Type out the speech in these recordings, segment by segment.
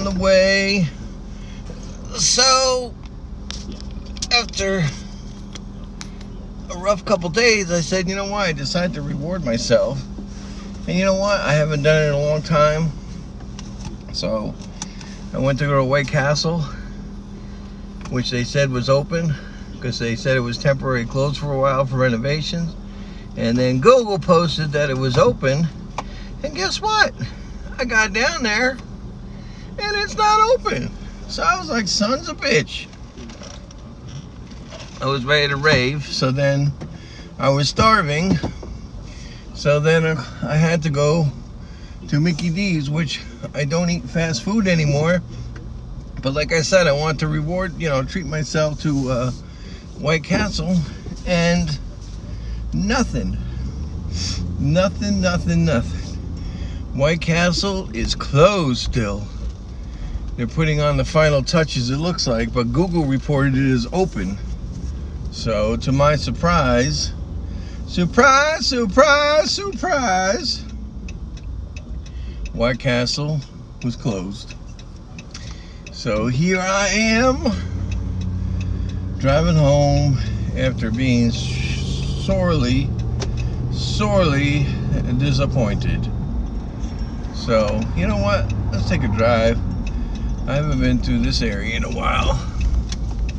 on the way. So, after a rough couple days, I said, you know what? I decided to reward myself. And you know what? I haven't done it in a long time. So, I went to go to White Castle, which they said was open, because they said it was temporarily closed for a while for renovations. And then Google posted that it was open. And guess what? I got down there, and it's not open. So I was like, sons of bitch. I was ready to rave, so then I was starving. So then I had to go to Mickey D's, which I don't eat fast food anymore. But like I said, I want to reward, treat myself to White Castle, and nothing. White Castle is closed still. They're putting on the final touches, it looks like, but Google reported it is open. So, to my surprise, White Castle was closed. So here I am, driving home after being sorely disappointed. So, you know what? Let's take a drive. I haven't been to this area in a while.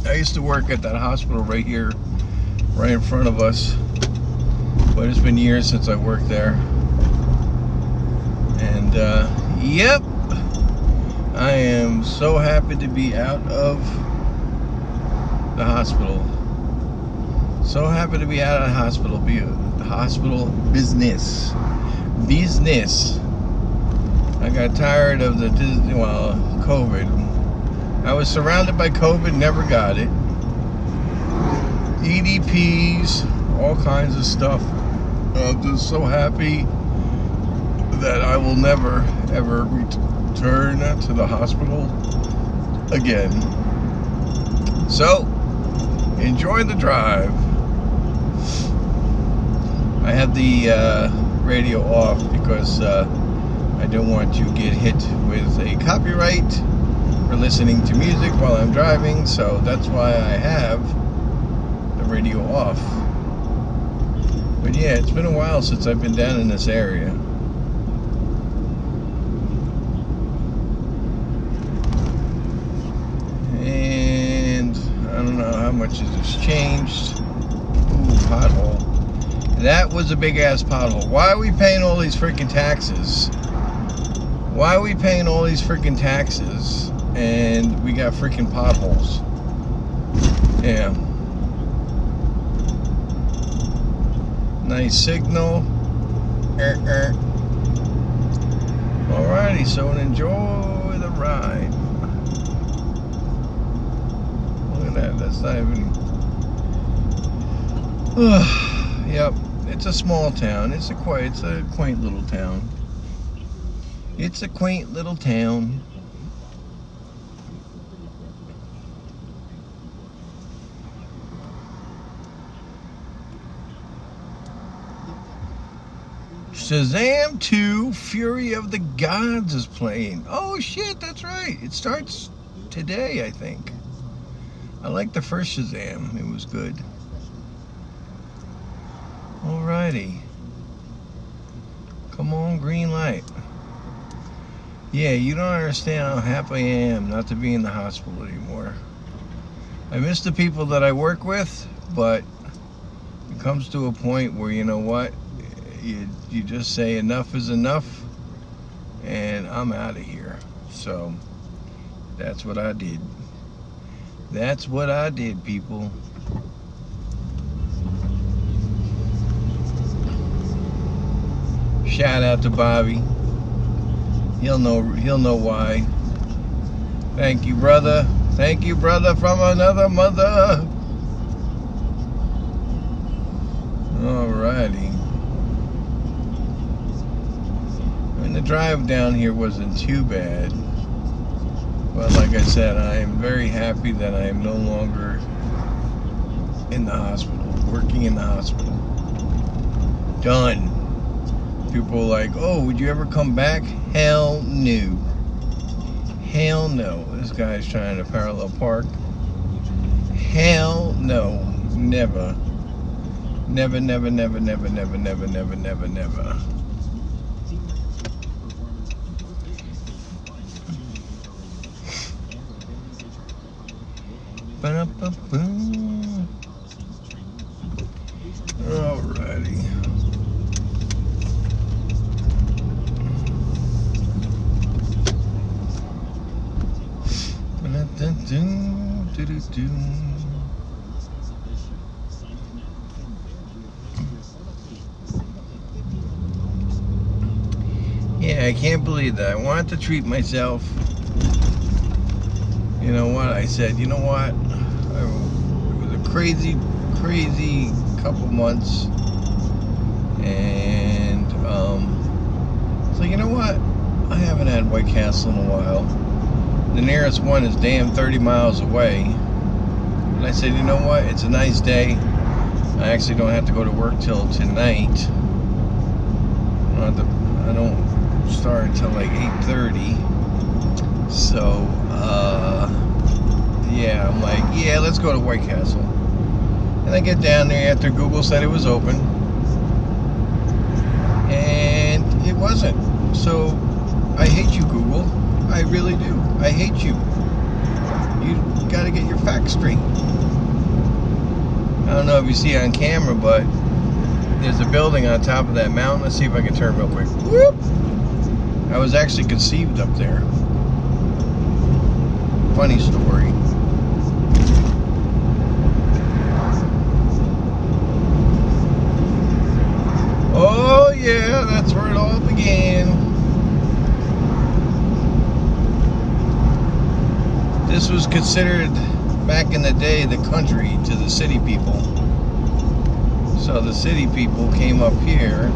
I used to work at that hospital right here, right in front of us. But it's been years since I worked there. And, yep. I am so happy to be out of the hospital. So happy to be out of the hospital. Be the hospital business. I got tired of the COVID. I was surrounded by COVID, never got it. EDPs, all kinds of stuff. I'm just so happy that I will never, ever return to the hospital again. So, enjoy the drive. I have the radio off because I don't want to get hit with a copyright for listening to music while I'm driving, so that's why I have the radio off. But yeah, it's been a while since I've been down in this area. And I don't know how much has changed. Ooh, pothole. That was a big ass pothole. Why are we paying all these freaking taxes? And we got freaking potholes. Yeah. Nice signal. Alrighty, so enjoy the ride. Look at that. That's not even. Yep. It's a small town. It's a quaint little town. It's a quaint little town. Shazam 2 Fury of the Gods is playing. Oh shit, that's right. It starts today, I think. I like the first Shazam. It was good. Alrighty. Come on, green light. Yeah, you don't understand how happy I am not to be in the hospital anymore. I miss the people that I work with, but it comes to a point where, you know what, you just say enough is enough, and I'm out of here. So that's what I did. That's what I did, people. Shout out to Bobby. He'll know why. Thank you, brother. Thank you, brother, from another mother. Alrighty. And the drive down here wasn't too bad. But like I said, I am very happy that I am no longer in the hospital, working in the hospital. Done. People are like, oh, would you ever come back? Hell no. Hell no. This guy's trying to parallel park. Hell no. Never. Never, never, never, never, never, never, never, never, never. Alrighty. Yeah, I can't believe that. I wanted to treat myself. You know what? I said, you know what? It was a crazy couple months. And, so you know what? I haven't had White Castle in a while. The nearest one is damn 30 miles away. And I said, you know what? It's a nice day. I actually don't have to go to work till tonight. I don't start until like 8:30. So, yeah, I'm like, yeah, let's go to White Castle. And I get down there after Google said it was open. And it wasn't. So, I hate you, Google. I really do. I hate you. You gotta get your facts straight. I don't know if you see it on camera, but there's a building on top of that mountain. Let's see if I can turn real quick. Whoop! I was actually conceived up there. Funny story. Oh yeah, that's where it all began. This was considered, back in the day, the country to the city people. So the city people came up here,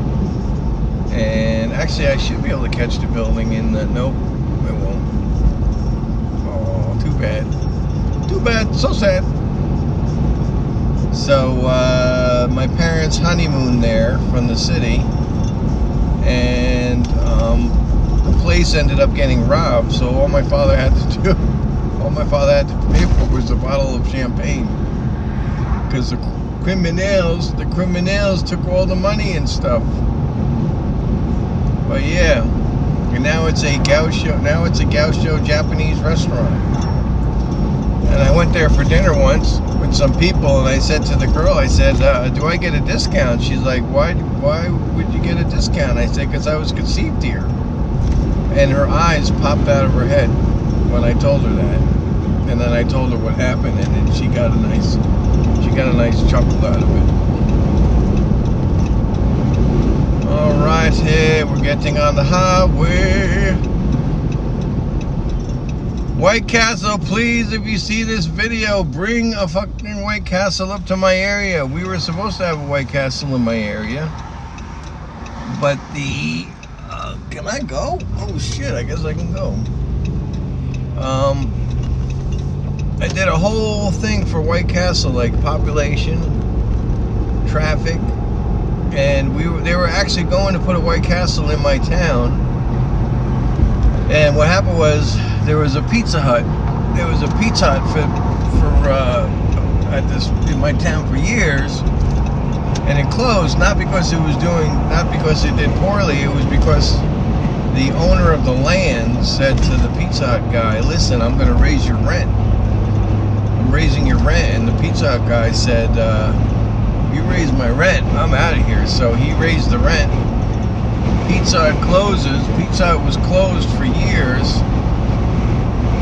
and actually I should be able to catch the building in the, nope, it won't. Oh, too bad. Too bad, so sad. So my parents honeymooned there from the city, and the place ended up getting robbed, so all my father had to pay for was a bottle of champagne, because the criminals took all the money and stuff. But yeah, and now it's a Gaucho Japanese restaurant. And I went there for dinner once with some people, and I said to the girl, I said, do I get a discount? She's like, why would you get a discount? I said, because I was conceived here. And her eyes popped out of her head when I told her that. And then I told her what happened, and then she got a nice chuckle out of it. Alright, here we're getting on the highway. White Castle, please, if you see this video, bring a fucking White Castle up to my area. We were supposed to have a White Castle in my area, but the can I go? Oh shit, I guess I can go. I did a whole thing for White Castle, like population, traffic, and they were actually going to put a White Castle in my town. And what happened was, there was a Pizza Hut. There was a Pizza Hut in my town for years, and it closed, not because it did poorly. It was because the owner of the land said to the Pizza Hut guy, listen, I'm going to raise your rent. I'm raising your rent. And the Pizza Hut guy said, you raise my rent, I'm out of here. So he raised the rent. Pizza Hut closes. Pizza Hut was closed for years.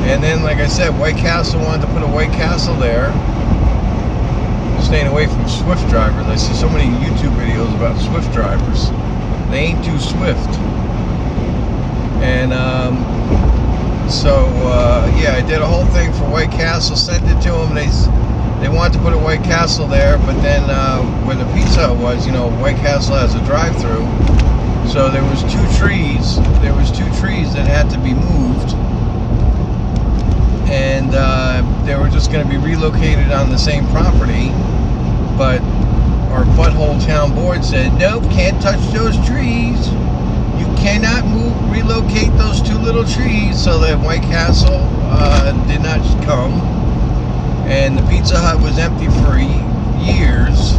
And then, like I said, White Castle wanted to put a White Castle there. Staying away from Swift drivers. I see so many YouTube videos about Swift drivers. They ain't too swift. And yeah, I did a whole thing for White Castle, sent it to them. They wanted to put a White Castle there, but then where the Pizza Hut was, White Castle has a drive-through. So there was two trees that had to be moved, and they were just going to be relocated on the same property. But our butthole town board said, nope, can't touch those trees. You cannot relocate those two little trees, so that White Castle did not come, and the Pizza Hut was empty for years,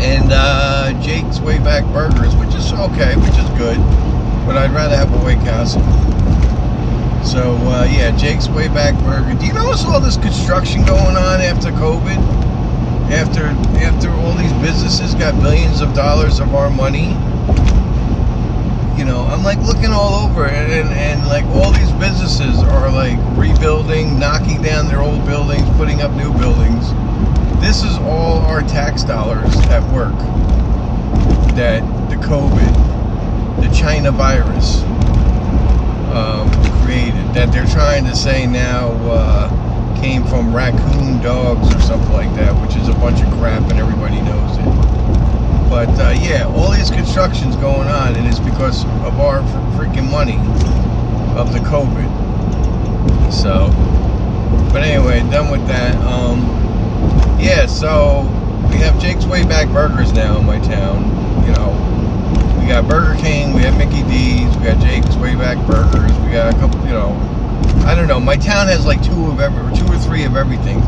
and Jake's Way Back Burgers, which is okay, which is good, but I'd rather have a White Castle. So yeah, Jake's Way Back Burger. Do you notice all this construction going on after COVID? After all these businesses got billions of dollars of our money, you know, I'm like looking all over, and like all these businesses are like rebuilding, knocking down their old buildings, putting up new buildings. This is all our tax dollars at work that the COVID, the China virus created, that they're trying to say now came from raccoon dogs or something like that, which is a bunch of crap and everybody knows it. But yeah, all these constructions going on, and it's because of our freaking money of the COVID. So, but anyway, done with that. Yeah, so we have Jake's Way Back Burgers now in my town. You know, we got Burger King, we have Mickey D's, we got Jake's Way Back Burgers, we got a couple, you know, I don't know. My town has like two or three of everything.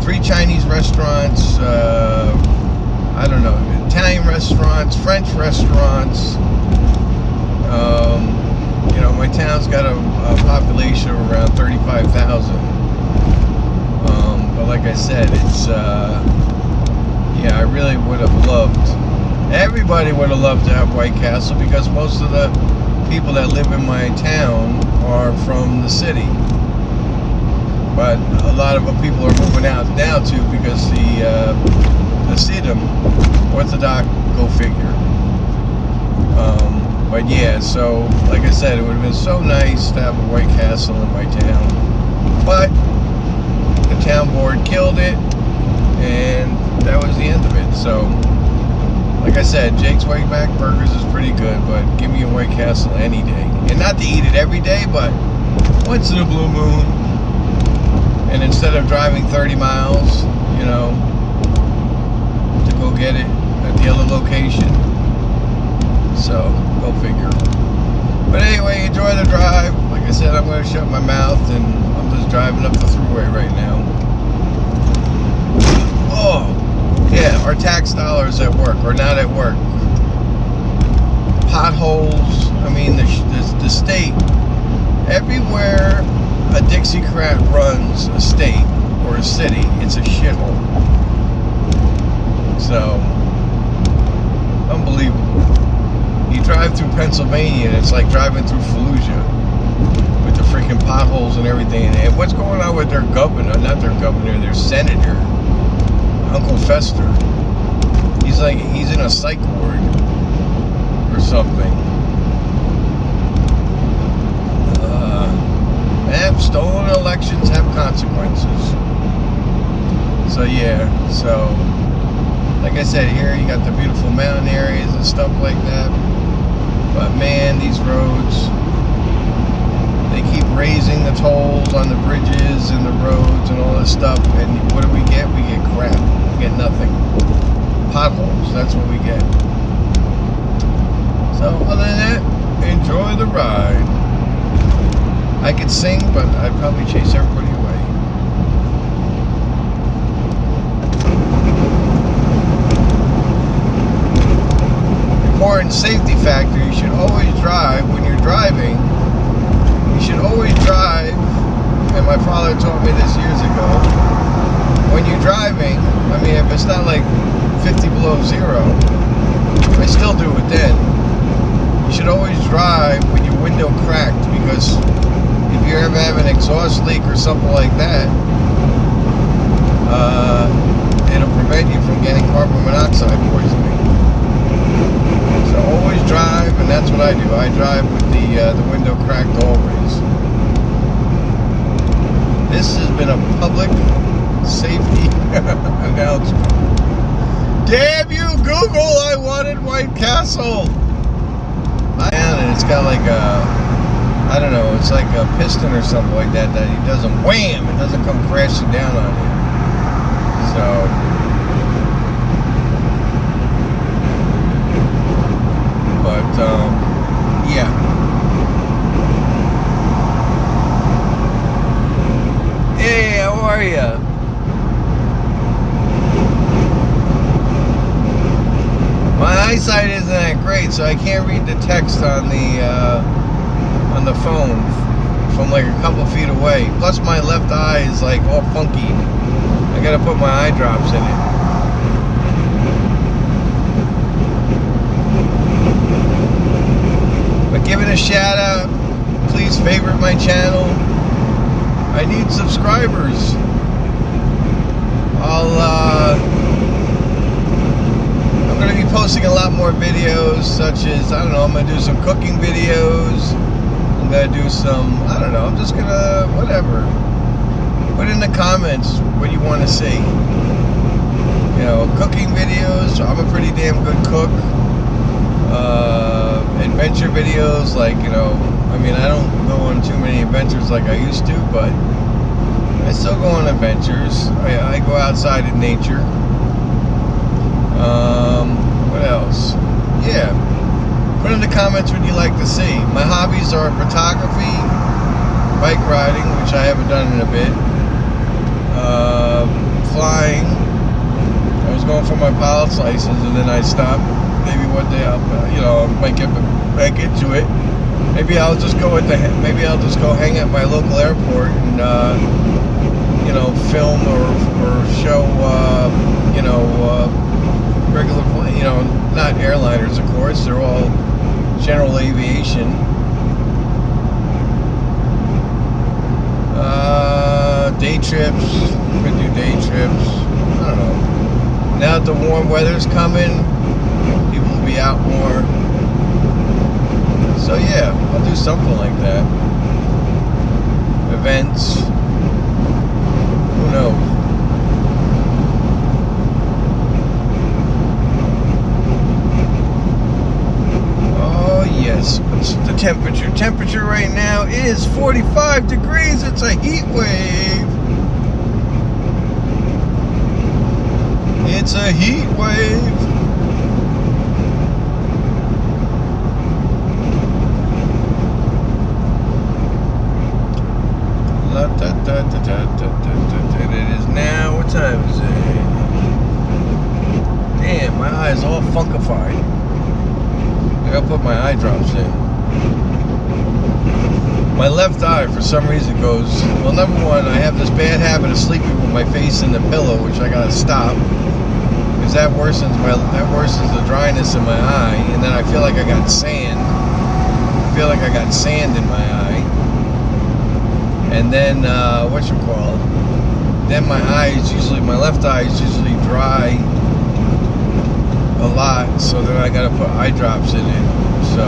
3 Chinese restaurants, I don't know, Italian restaurants, French restaurants. You know, my town's got a population of around 35,000. But like I said, it's yeah, I really would have loved. Everybody would have loved to have White Castle, because most of the people that live in my town are from the city. But a lot of the people are moving out now too, because the Sidom, Orthodox, go figure. But yeah, so like I said, it would have been so nice to have a White Castle in my town. But the town board killed it, and that was the end of it. So, like I said, Jake's Way Back Burgers is pretty good, but give me a White Castle any day. And not to eat it every day, but once in a blue moon. And instead of driving 30 miles, you know, to go get it at the other location. So, go figure. But anyway, enjoy the drive. Like I said, I'm going to shut my mouth, and I'm just driving up the thruway right now. Oh, yeah, our tax dollars at work, or not at work. Potholes, I mean, the state, everywhere a Dixiecrat runs a state or a city, it's a shithole. So, unbelievable. You drive through Pennsylvania, and it's like driving through Fallujah with the freaking potholes and everything. And what's going on with their governor? Not their governor, their senator, Uncle Fester. He's in a psych ward or something. Stolen elections have consequences. So yeah, so like I said, here you got the beautiful mountain areas and stuff like that. But man, these roads, they keep raising the tolls on the bridges and the roads and all this stuff. And what do? We get crap. We get nothing. Potholes, that's what we get. So other than that, enjoy the ride. I could sing, but I'd probably chase everybody away. Important safety factor, you should always drive when you're driving. You should always drive, and my father taught me this years ago, when you're driving, I mean, if it's not like 50 below zero, I still do it then. You should always drive with your window cracked, because if you ever have an exhaust leak or something like that, it'll prevent you from getting carbon monoxide poisoning. So always drive, and that's what I do. I drive with the window cracked always. This has been a public safety announcement. Damn you, Google! I wanted White Castle. And it's got like I don't know, it's like a piston or something like that it doesn't wham, it doesn't come crashing down on you. So, but yeah, I can't read the text on the phone from like a couple feet away. Plus my left eye is like all funky. I gotta put my eye drops in it. But give it a shout out. Please favorite my channel. I need subscribers. I'm going to be posting a lot more videos, such as, I don't know, I'm going to do some cooking videos. I'm going to do some, I don't know, I'm just going to, whatever. Put in the comments what you want to see. You know, cooking videos. I'm a pretty damn good cook. Adventure videos, like, you know, I mean, I don't go on too many adventures like I used to, but I still go on adventures. I go outside in nature. What else? Yeah. Put in the comments what you like to see. My hobbies are photography, bike riding, which I haven't done in a bit, flying. I was going for my pilot's license and then I stopped. Maybe one day I'll, you know, might get back into it. Maybe I'll just go hang at my local airport and you know, film or show you know, regular plane, you know, not airliners, of course. They're all general aviation. Day trips. Could do day trips. I don't know. Now that the warm weather's coming, people will be out more. So yeah, I'll do something like that. Events. Who knows? Oh yes, what's the temperature? Temperature right now is 45 degrees. It's a heat wave. It's a heat wave. And it is now, what time is it? Damn, my eye's all funkified. I gotta put my eye drops in. My left eye, for some reason, goes, well, number one, I have this bad habit of sleeping with my face in the pillow, which I gotta stop, because that worsens the dryness in my eye, and then I feel like I got sand. I feel like I got sand in my eye. And then, then my left eye is usually dry a lot, so then I gotta put eye drops in it. So,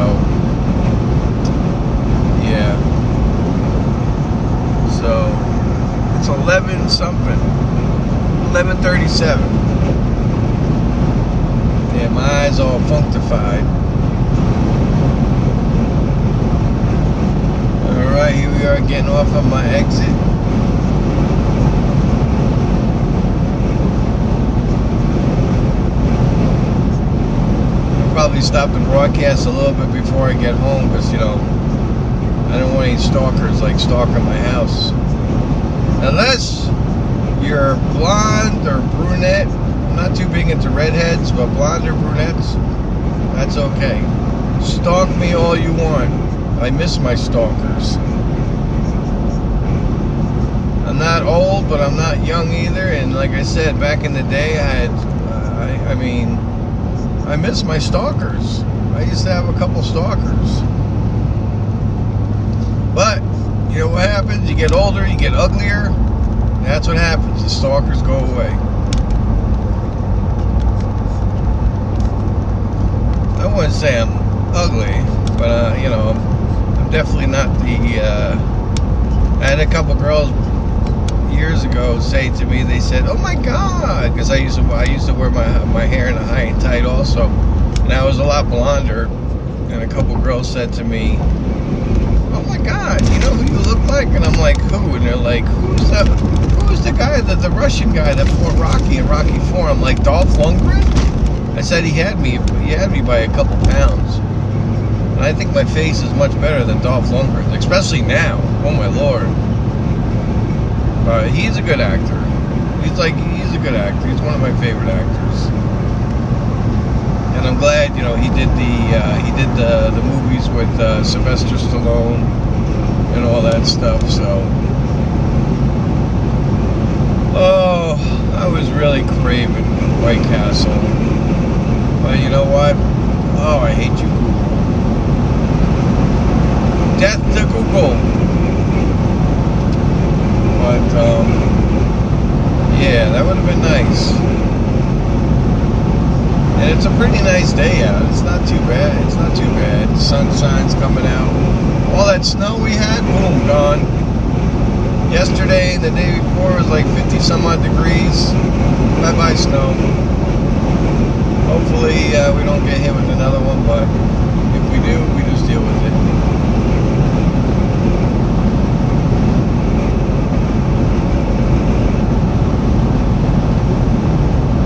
yeah. So, it's 11 something. 11:37. Yeah, my eye's all functified. Alright, here we are getting off of my exit. I'll probably stop the broadcast a little bit before I get home, because, you know, I don't want any stalkers like stalking my house. Unless you're blonde or brunette. I'm not too big into redheads, but blonde or brunettes, that's okay. Stalk me all you want. I miss my stalkers. I'm not old, but I'm not young either. And like I said, back in the day, I mean, I miss my stalkers. I used to have a couple stalkers. But, you know what happens? You get older, you get uglier. That's what happens. The stalkers go away. I wouldn't say I'm ugly, but, you know, I'm definitely not the, I had a couple girls years ago say to me, they said, oh my God, because I used to wear my hair in a high and tight also, and I was a lot blonder, and a couple girls said to me, oh my God, you know who you look like? And I'm like, who? And they're like, who's the guy, the Russian guy that fought Rocky in Rocky 4? I'm like, Dolph Lundgren? I said he had me by a couple pounds. And I think my face is much better than Dolph Lundgren, especially now. Oh my Lord. He's a good actor. He's a good actor. He's one of my favorite actors. And I'm glad, he did the movies with Sylvester Stallone and all that stuff. So, oh, I was really craving White Castle, but you know what? Oh, I hate you, Google. Death to Google. But yeah, that would have been nice. And it's a pretty nice day out. It's not too bad. It's not too bad. The sunshine's coming out. All that snow we had, boom, gone. Yesterday and the day before was like 50 some odd degrees. Bye-bye snow. Hopefully we don't get hit with another one, but if we do, we just deal with it.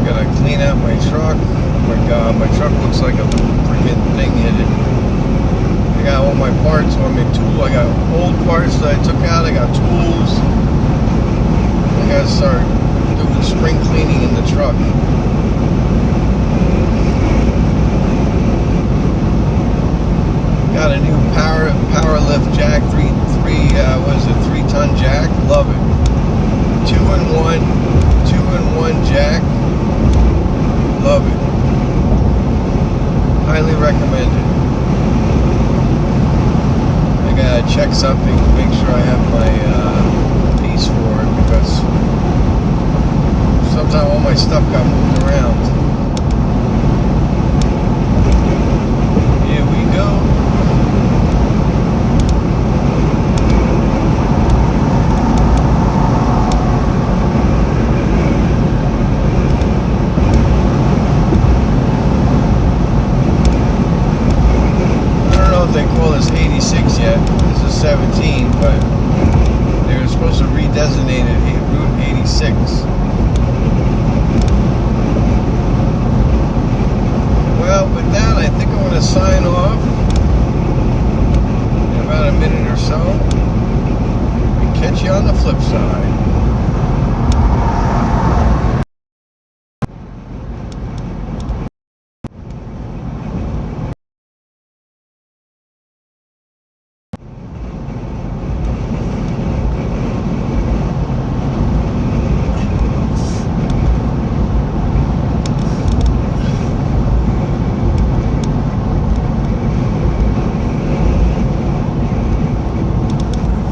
I gotta clean out my truck. Oh my God, my truck looks like a freaking thing hit it. I got all my parts on my tool. I got old parts that I took out. I got tools. I gotta start doing spring cleaning in the truck. Got a new power lift jack, 3-ton jack. Love it. 2-in-1 jack. Love it. Highly recommended. I gotta check something to make sure I have my piece for it, because sometimes all my stuff got moved around. Here we go. They call this 86 yet. This is 17, but they were supposed to redesignate it Route 86. Well, with that, I think I'm going to sign off in about a minute or so and catch you on the flip side.